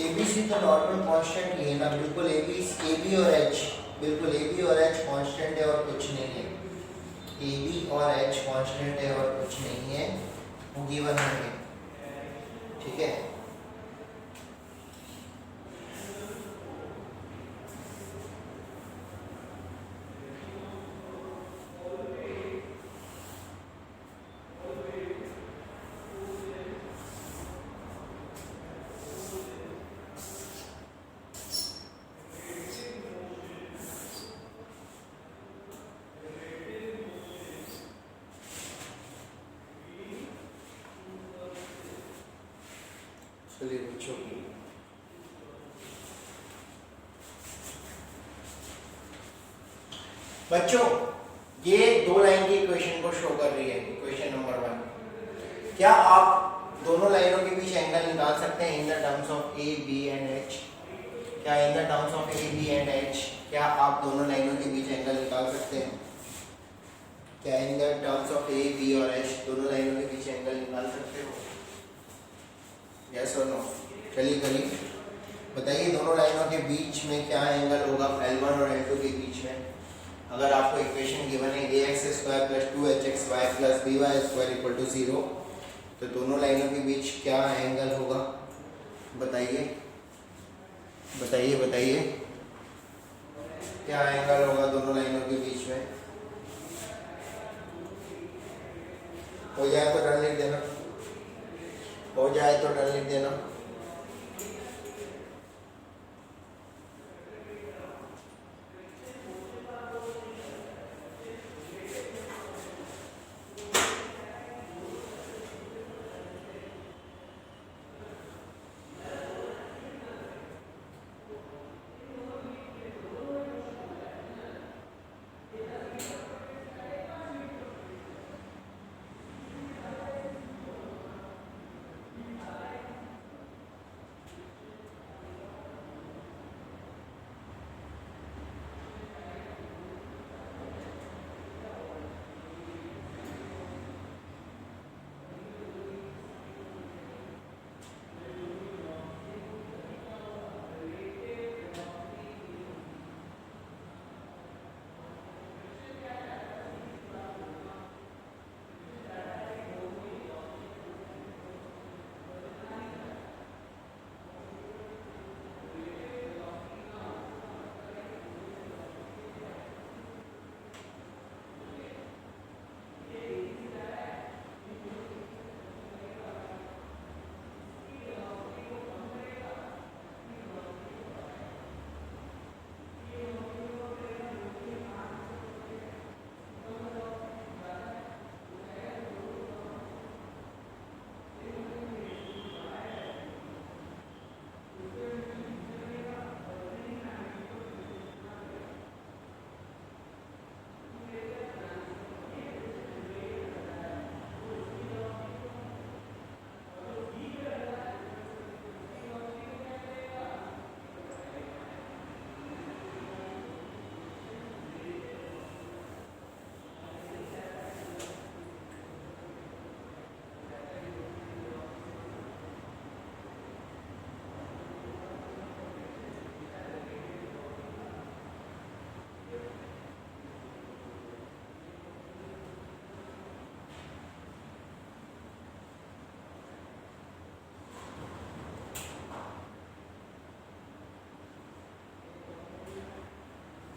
ABC तो नॉर्मल कांस्टेंट ही है ना, बिल्कुल AB और H, बिल्कुल AB और H कांस्टेंट है और कुछ नहीं है। AB और H कांस्टेंट है और कुछ नहीं है, वो गिवन है, ठीक है। चलिए बच्चों, बच्चों ये दो लाइन की इक्वेशन को शो कर रही है। इक्वेशन नंबर 1, क्या आप दोनों लाइनों के बीच एंगल निकाल सकते हैं in the terms of A B and H? क्या in the terms of A B and H क्या आप दोनों लाइनों के बीच एंगल निकाल सकते हैं? क्या in the terms of A B और एच दोनों लाइनों के बीच एंगल निकाल सकते हो? यस और नो? चलिए करिए, बताइए दोनों लाइनों के बीच में क्या एंगल होगा L1 और L2 के बीच में? अगर आपको इक्वेशन गिवन है ax² + 2hxy + by² = 0, तो दोनों लाइनों के बीच क्या एंगल होगा? बताइए बताइए बताइए, क्या एंगल होगा दोनों लाइनों के बीच में? हो जाए तो डन लिख देना, हो जाए तो डन लिख देना।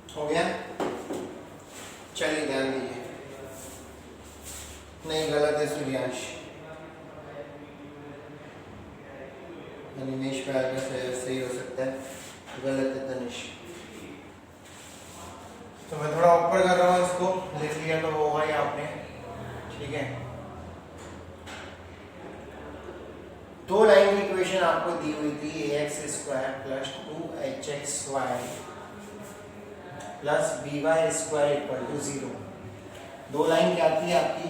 हो गया? चलिए ध्यान दीजिए, नहीं गलत है सूर्यांश, अनिमेश पे आगे सही हो सकता है, गलत है तनिष। तो मैं थोड़ा ऊपर कर रहा हूँ, इसको लिख लिया तो होगा ही आपने, ठीक है। दो लाइन की इक्वेशन आपको दी हुई थी ax² + 2hxy + by² = 0। दो लाइन क्या थी आपकी?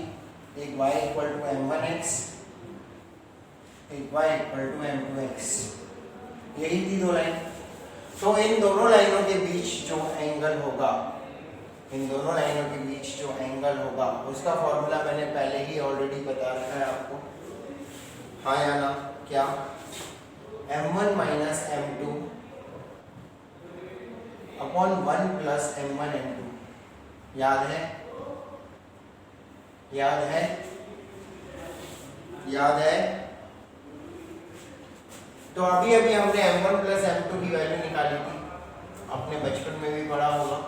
एक y = m1x, एक y = m2x, यही थी दो लाइन। तो इन दोनों लाइनों के बीच जो एंगल होगा, इन दोनों लाइनों के बीच जो एंगल होगा उसका फॉर्मूला मैंने पहले ही ऑलरेडी बता रखा है आपको, हाँ या ना? क्या? m1 - m2 upon 1 + m1 m2, याद है? याद है? याद है? तो अभी अभी हमने m1 + m2 की वैल्यू निकाली थी, अपने बचपन में भी पढ़ा होगा।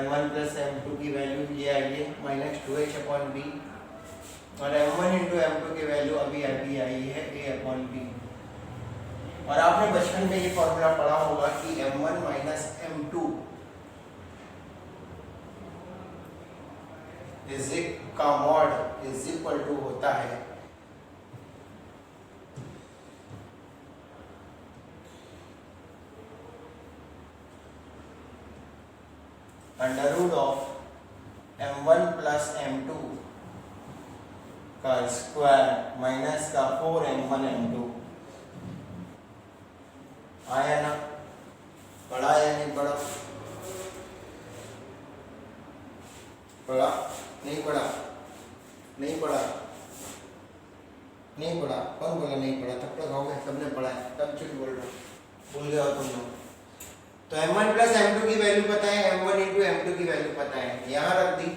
m1 + m2 की वैल्यू ये आई है -2h/b, और m1 × m2 की वैल्यू अभी अभी आई है a/b। और आपने बचपन में ये फॉर्मूला पढ़ा होगा कि m1 - m2 का मॉड = होता है under root of m1 plus m2 का स्क्वायर माइनस का 4m1 m2 आया ना? पढ़ा या नहीं पढ़ा? पढ़ा? नहीं पढ़ा? नहीं पढ़ा? नहीं पढ़ा? कौन बोला नहीं पढ़ा? तब तक खाओगे, सबने पढ़ा है, तब चुप बोल रहा भूल गया हो तुम लोग। तो m1 प्लस m2 की वैल्यू पता है, m1 इंटू m2 की वैल्यू पता है, यहाँ रख दी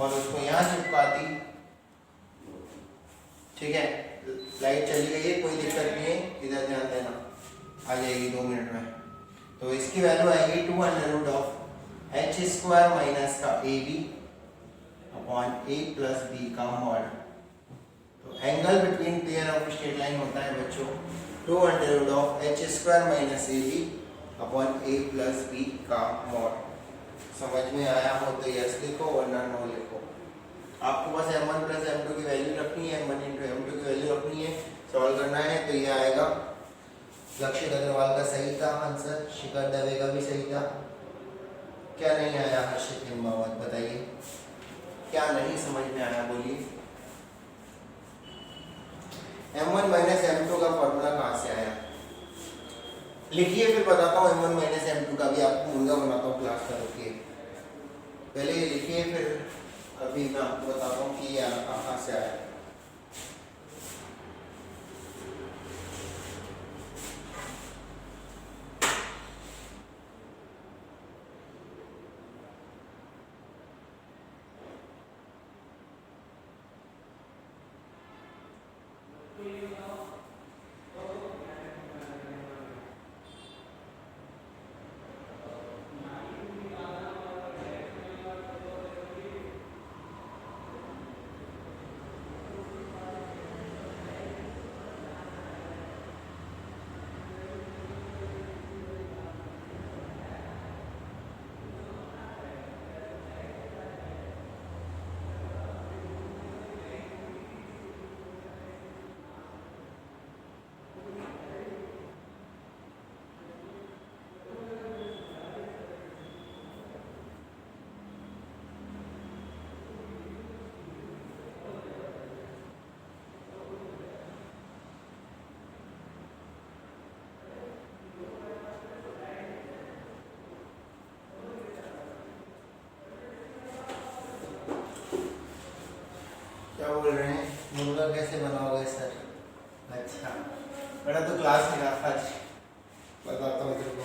और उसको यहाँ चिपका दी। ठीक है, लाइट चली गई है, कोई दिक्कत नहीं है, इधर ध्यान देना, आ जाएगी 2 मिनट में। तो इसकी वैल्यू आएगी 2 under root of H square minus का A B upon A plus B का मॉड। तो angle between pair of straight line होता है बच्चों 2 under root of H square minus A B upon A plus B का mod. समझ में आया हो तो यस लिखो, वरना नो लिखो। आपको बस m1 प्लस m2 की वैल्यू रखनी है, m1 इंटू m2 की वैल्यू रखनी है, सॉल्व करना है। तो ये आएगा, लक्षित अग्रवाल का सही था आंसर, शिखर दवे का भी सही था। क्या नहीं आया हर्षित हिम्मावत, बताइए क्या नहीं समझ में आया, बोलिए। m1 माइनस m2 का फॉर्मूला कहाँ से आया लिखिए, फिर बताता हूँ m1 माइनस m2 का भी आपको मुर्गा बनाता हूँ क्लास का, रुकिए पहले ये लिखिए, फिर अभी मैं आपको बताता हूँ कि ये कहाँ से आया। क्या बोल रहे हैं, मुर्गा कैसे बनाओगे सर? अच्छा बेटा तो क्लास में आज बताता हूँ तेरे को,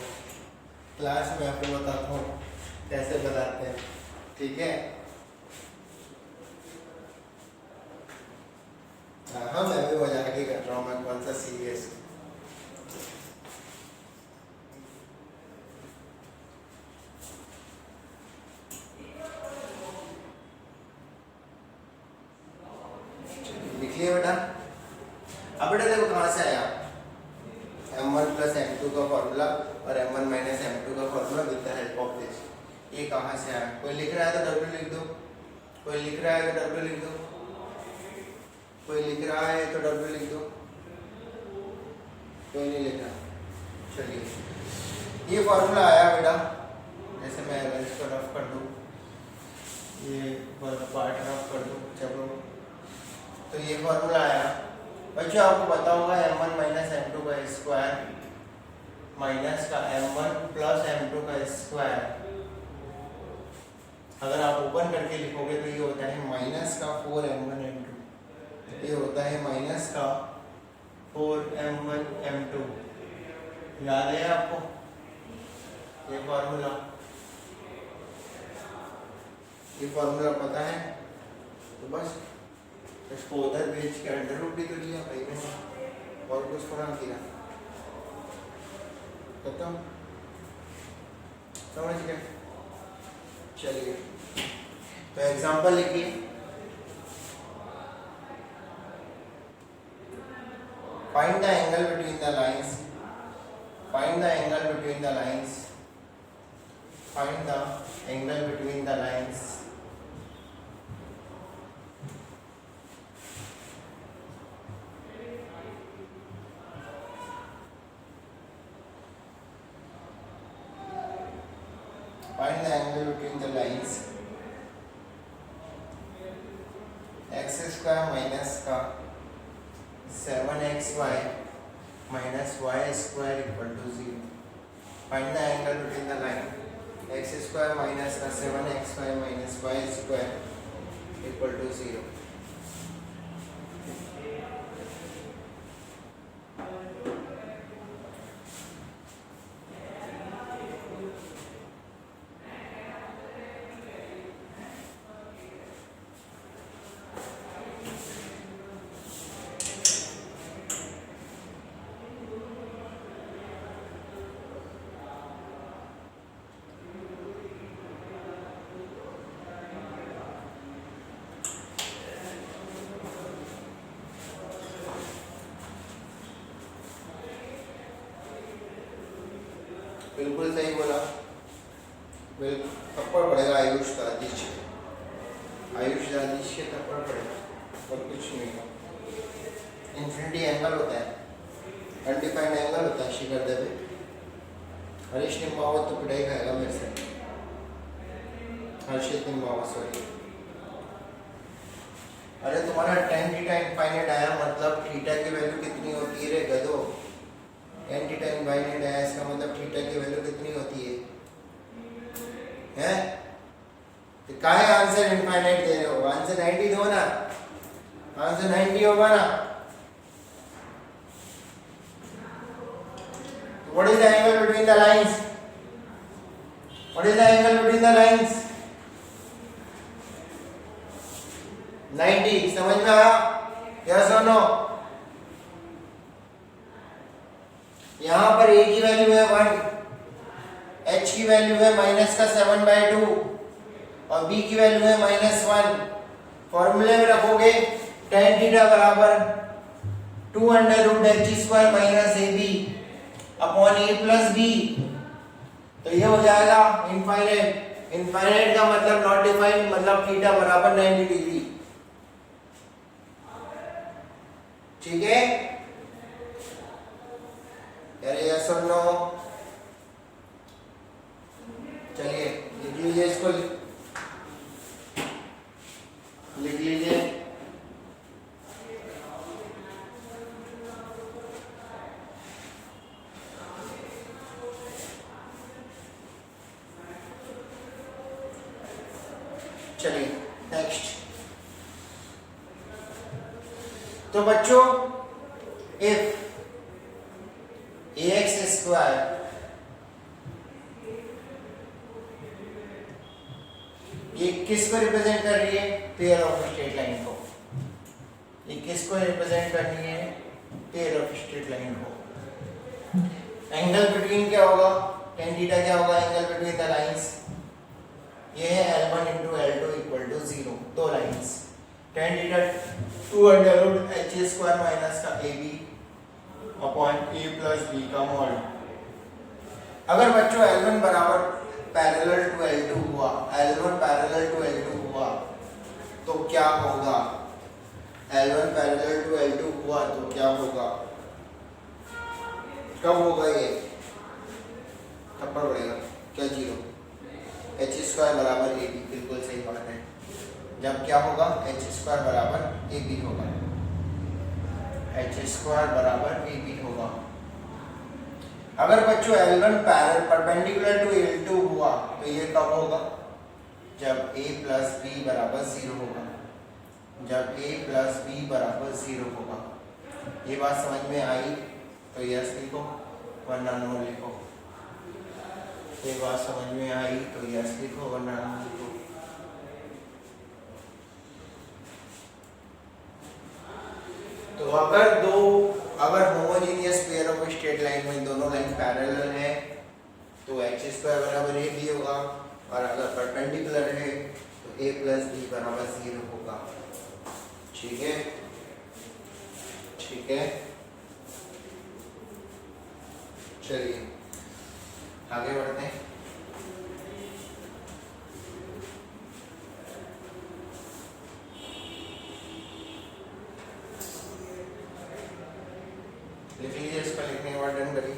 क्लास में आपको बताता हूँ कैसे बनाते हैं, ठीक है? हाँ मैं भी मजाक ही कर रहा हूँ, मैं कौन सा सीरियस। लिखिए बेटा, अब बेटा देखो कहाँ से आया, m1 प्लस m2 का फॉर्मूला और m1 माइनस m2 का formula with the help of this. ये कहाँ से आया? कोई लिख रहा है तो w लिख दो, कोई लिख रहा है तो w लिख दो, कोई लिख रहा है तो w लिख दो, कोई नहीं लिख रहा। चलिए ये फॉर्मूला आया बेटा, जैसे मैं इसको रफ कर दूँ, ये पार्ट रफ कर दूँ, चलो तो ये फॉर्मूला आया बच्चों। आपको पता होगा m1 माइनस m2 का स्क्वायर माइनस का m1 प्लस m2 का स्क्वायर, अगर आप ओपन करके लिखोगे तो ये होता है माइनस का 4m1 m2, ये होता है माइनस का 4m1 m2। याद है आपको ये फॉर्मूला? ये फॉर्मूला पता है तो बस इसको उधर भेज के अंडर रूट भी तो लिया भाई मैंने, और कुछ थोड़ा किया, खत्म, समझ गए? चलिए तो एग्जांपल लिखिए, find the angle between the lines, find the angle between the lines, find the angle between the lines Find the angle between the lines. x square minus का 7xy minus y square equal to 0. Find the angle between the line. x square minus का 7xy minus y square equal to 0. बिल्कुल सही बोला। बिल्कुल थप्पड़ पड़ेगा आयुष का आदिश के थप्पड़ पड़ेगा और कुछ नहीं। इन्फिनिटी एंगल होता है, अनडिफाइंड एंगल होता है शिखर देवे। हरीश निम्बावत तो पिटाई खाएगा मेरे से। हर्षित निम्बावत सॉरी। अरे तुम्हारा tan थीटा इनफाइनाइट आया मतलब थीटा की वैल्यू कितनी होती है रे गधो? tan थीटा इनफाइनाइट आया इसका मतलब थीटा की वैल्यू कितनी होती है? हैं? तो काहे आंसर इनफाइनाइट दे रहे हो? आंसर 90 दो ना। आंसर 90 होगा ना। What is the angle between the lines? What is the angle between the lines? 90 समझ में आया? Yes or no? यहाँ पर a की वैल्यू है 1, h की वैल्यू है माइनस का 7/2 और b की वैल्यू है -1। फॉर्मूले में रखोगे tan थीटा बराबर 2√h² minus ab upon a plus b, तो ये हो जाएगा इनफाइनाइट। इनफाइनाइट का मतलब नॉट डिफाइंड, मतलब थीटा बराबर 90 डिग्री। ठीक है? अरे यस और नो? चलिए लिख लीजिए, इसको लिख लीजिए। चलिए नेक्स्ट। तो बच्चों इफ ax स्क्वायर ये किसको रिप्रेजेंट कर रही है? पेयर ऑफ स्ट्रेट लाइन को। ये किसको रिप्रेजेंट कर रही है? पेयर ऑफ स्ट्रेट लाइन को। एंगल बिटवीन क्या होगा? tan थीटा क्या होगा? एंगल बिटवीन द लाइंस ये है L1 into L2 equal to 0। दो lines tan theta 2√h² minus का AB upon a plus b का मॉड। अगर बच्चों L1 बराबर पैरेलल टू L2 हुआ, L1 पैरेलल टू L2 हुआ तो क्या होगा? L1 पैरेलल टू L2 हुआ तो क्या होगा? कब होगा ये? थप्पड़ पड़ेगा क्या? 0। h² बराबर ab, बिल्कुल सही बात है। जब क्या होगा? h² बराबर ab होगा। h² बराबर ab होगा। अगर बच्चों L1 parallel perpendicular to L2 हुआ तो ये कब होगा? जब a प्लस b बराबर 0 होगा। जब a प्लस b बराबर 0 होगा। ये बात समझ में आई तो यस लिखो, वरना नो लिखो। ये बात समझ में आई तो यस लिखो, वरना नो लिखो। तो अगर homogeneous pair of straight line में दोनों लाइन पैरेलल है तो h² बराबर ab होगा, और अगर परपेंडिकुलर है तो a प्लस b बराबर 0 होगा। ठीक है? ठीक है, चलिए आगे बढ़ते हैं। लिख लीजिए, इसका लिखने के बाद डन करिए।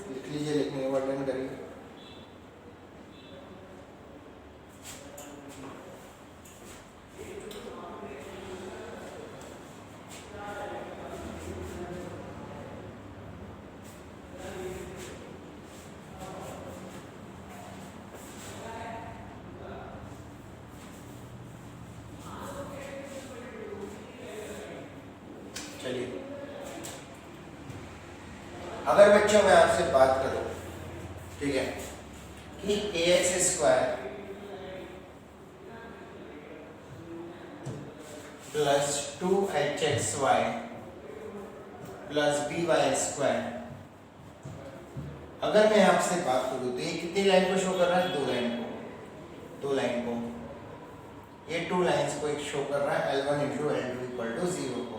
लिख लीजिए, लिखने के बाद डन करिए। अगर बच्चों मैं आपसे बात करूं, ठीक है, कि ax square plus 2hxy plus by square, अगर मैं आपसे बात करूं तो ये कितनी लाइन को शो कर रहा है? दो लाइन को, ये टू लाइंस को एक शो कर रहा है L1 into L2 equal to 0 को।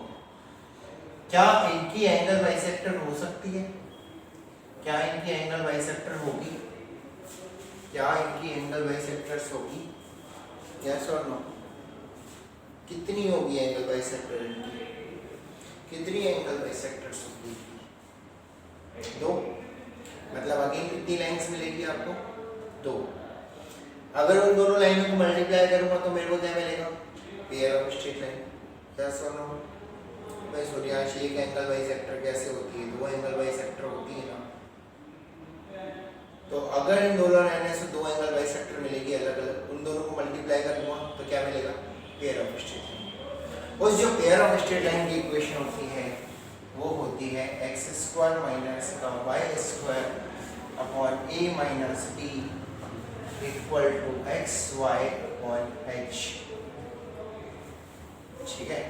क्या इनकी एंगल बाइसेक्टर हो सकती है? क्या इनकी एंगल बाइसेक्टर होगी? क्या इनकी एंगल बाइसेक्टर्स होगी? यस और नो? कितनी होगी एंगल बाइसेक्टर इनकी? कितनी एंगल बाइसेक्टर्स होगी? दो। मतलब अगेन कितनी लाइंस मिलेगी आपको? दो। अगर उन दोनों लाइनों को मल्टीप्लाई करूंगा तो मेरे को क्या मिलेगा? Pair of straight line. Yes और नो? भाई सूर्याश, एक एंगल बाइसेक्टर कैसे होती है? दो एंगल बाइसेक्टर होती है ना। तो अगर इन दोनों लाइनों से दो एंगल बाइसेक्टर मिलेगी अलग अलग, उन दोनों को मल्टीप्लाई करूंगा तो क्या मिलेगा? Pair of straight line. उस जो पेयर ऑफ स्ट्रेट लाइन की इक्वेशन होती है वो होती है x square minus y square upon a minus b equal to x y upon H. ठीक है,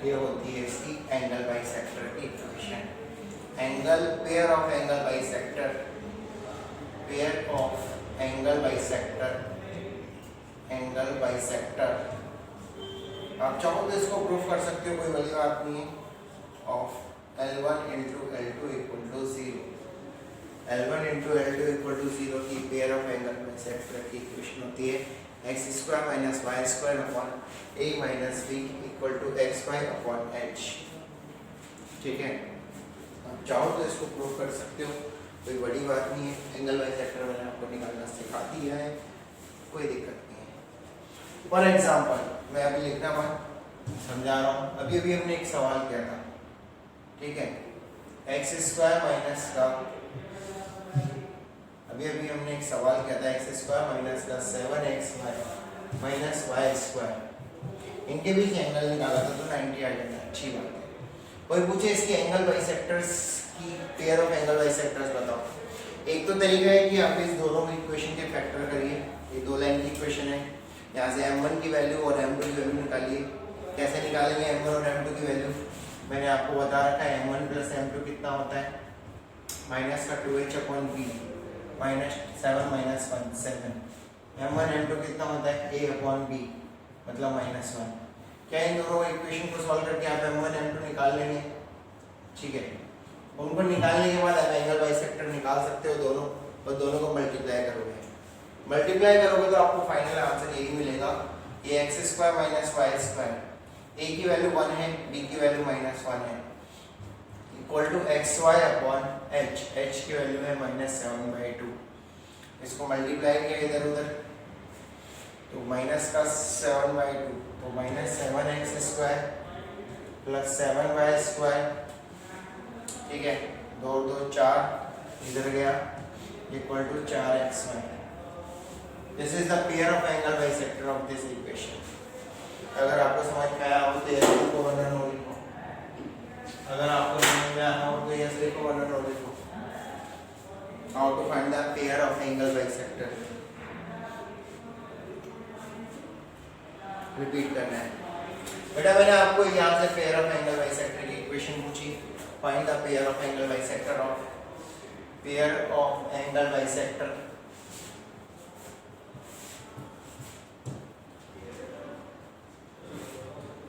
ये होती है इसकी एंगल बाइसेक्टर की equation. Angle, pair of angle bisector, pair of angle bisector, angle bisector. आप चाहो तो इसको प्रूफ कर सकते हो, कोई बड़ी बात नहीं है। Of L1 into L2 equal to 0, L1 into L2 equal to 0 की पेयर ऑफ एंगल बाइसेक्टर की इक्वेशन होती है x square minus y square upon a minus b equal to x y upon H. ठीक है, आप चाहो तो इसको प्रूफ कर सकते हो, कोई बड़ी बात नहीं है। एंगल बाइसेक्टर मैंने आपको निकालना सिखा दिया है, कोई दिक्कत नहीं है। फॉर एग्जाम्पल, मैं अभी लिखना मत, समझा रहा हूँ। अभी अभी हमने एक सवाल किया था, ठीक है, एक्स स्क्वायर माइनस का, अभी अभी हमने एक सवाल किया था एक्स स्क्वायर माइनस का 7xy माइनस वाई स्क्वायर, इनके बीच एंगल निकाला था तो 90 आ जाता है। अच्छी बात है। कोई पूछे इसकी एंगल बाइसेक्टर्स की पेयर ऑफ एंगल बाइसेक्टर्स बताओ। एक तो तरीका है कि आप इस दोनों की इक्वेशन के फैक्टर करिए, ये दो लाइन की इक्वेशन है, यहाँ से m1 की वैल्यू और m2 की वैल्यू निकालिए। कैसे निकालेंगे m1 और m2 की वैल्यू? मैंने आपको बता रखा है m1 प्लस m2 कितना होता है? माइनस का 2h upon b minus 7 minus 1 7। m1 m2 कितना होता है? a अपॉन b मतलब माइनस 1। क्या इन दोनों इक्वेशन को सॉल्व करके आप m1 m2 निकाल लेंगे? ठीक है, उनको निकालने के बाद आप एंगल बाइसेक्टर निकाल सकते हो दोनों, और दोनों को मल्टीप्लाई करोगे। मल्टीप्लाई करोगे तो आपको फाइनल आंसर यही मिलेगा, ये x square minus y square, a की वैल्यू 1 है, b की वैल्यू माइनस 1 है, equal to x y upon H, H की वैल्यू है माइनस 7/2। इसको मल्टीप्लाई किया इधर उधर तो माइनस का 7/2 तो minus 7x square plus 7y square. ठीक है, 2 2 4 इधर गया equal to 4xy। This is the pair of angle bisector of this equation. अगर आपको समझ में आया हो तो यस लिखो वरना नो लिखो। अगर आपको समझ में आया हो तो यस लिखो वरना नो लिखो। How to find the pair of angle bisector, repeat करना है बेटा। मैंने आपको यहाँ से पेयर ऑफ एंगल बाइसेक्टर की इक्वेशन पूछी, find the pair of angle bisector of, pair of angle bisector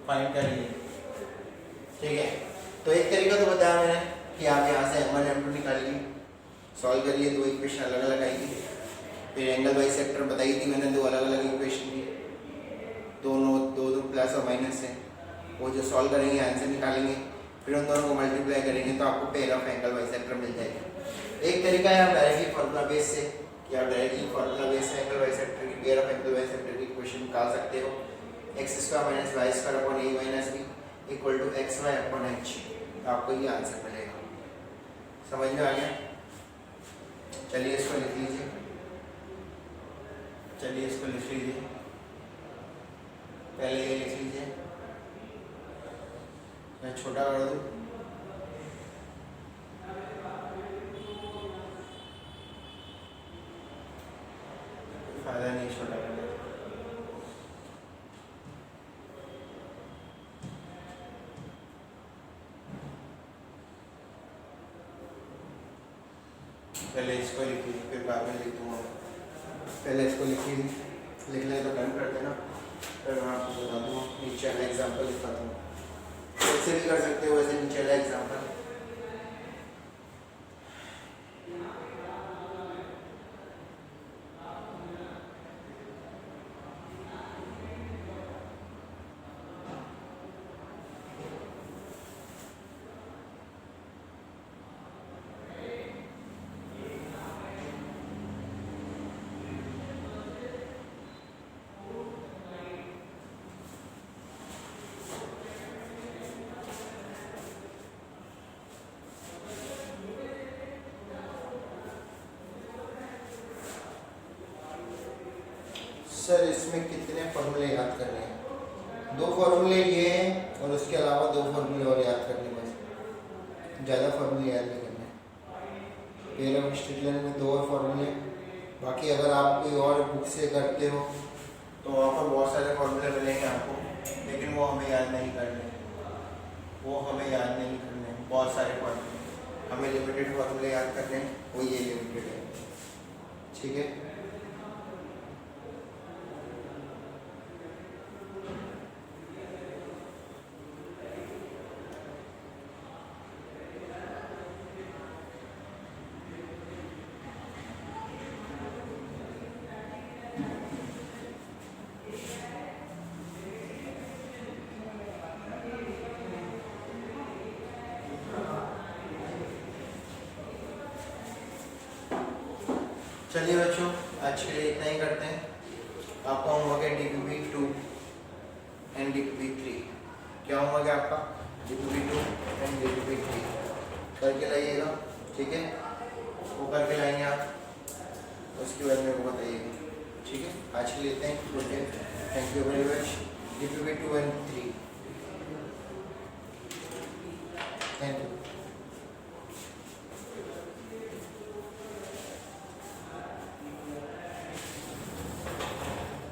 find करिए। ठीक है, तो एक तरीका तो बताया मैंने कि आप यहाँ से m1 m2 निकालिए, सॉल्व करिए, दो इक्वेशन अलग अलग आएगी। फिर एंगल बाइसेक्टर बताई थी मैंने, दो अलग अलग इक्वेशन की, दोनों दो प्लस और माइनस है, वो जो सॉल्व करेंगे आंसर निकालेंगे, फिर उन दोनों को मल्टीप्लाई करेंगे तो आपको पेयर ऑफ एंगल बाइसेक्टर मिल जाएगा। एक तरीका है आप डायरेक्टली फॉर्मूला बेस से, कि आप डायरेक्टली फॉर्मूला बेस से एंगल बाइसेक्टर की, पेयर ऑफ एंगल बाइसेक्टर की इक्वेशन निकाल सकते हो। X square minus y square upon A minus B equal to x y upon H, तो आपको ये आंसर मिलेगा। समझ में आ गया? चलिए इसको लिख लीजिए, चलिए इसको लिख लीजिए, पहले ये लिख लीजिए, मैं छोटा कर दूँ, फायदा नहीं छोटा करने का। पहले इसको लिखिए फिर बाद में लिख दूंगा। पहले इसको लिखिए, लिख ले तो डन करते ना, फिर मैं आपको बता दूँगा। नीचे वाला एग्जाम्पल लिखा दूँ, वैसे भी कर सकते हो, वैसे नीचे वाला एग्जाम्पल। सर इसमें कितने फॉर्मूले याद करने हैं? 2 फॉर्मूले ये हैं और उसके अलावा 2 फॉर्मूले और याद करने, बस ज़्यादा फॉर्मूले याद नहीं करने। पेयर ऑफ स्ट्रिकलैंड में 2 और फॉर्मूले, बाकी अगर आप कोई और बुक से करते हो तो वहाँ पर बहुत सारे फॉर्मूले मिलेंगे आपको, लेकिन वो हमें याद नहीं करने, वो हमें याद नहीं करने। बहुत सारे फॉर्मूले हमें लिमिटेड फॉर्मूले याद करने, वो ये लिमिटेड है, ठीक है। चलिए बच्चों, आज के लिए इतना ही करते हैं। आपका होमवर्क है DPP 2 एंड DPP 3। क्या होमवर्क है आपका? DPP 2 एंड DPP 3 करके लाइएगा, ठीक है। वो करके लाएंगे आप, उसके बाद मेरे को बताइएगा, ठीक है। आज के लिए इतना ही, good day, thank you very much. DPP 2 and 3, thank you.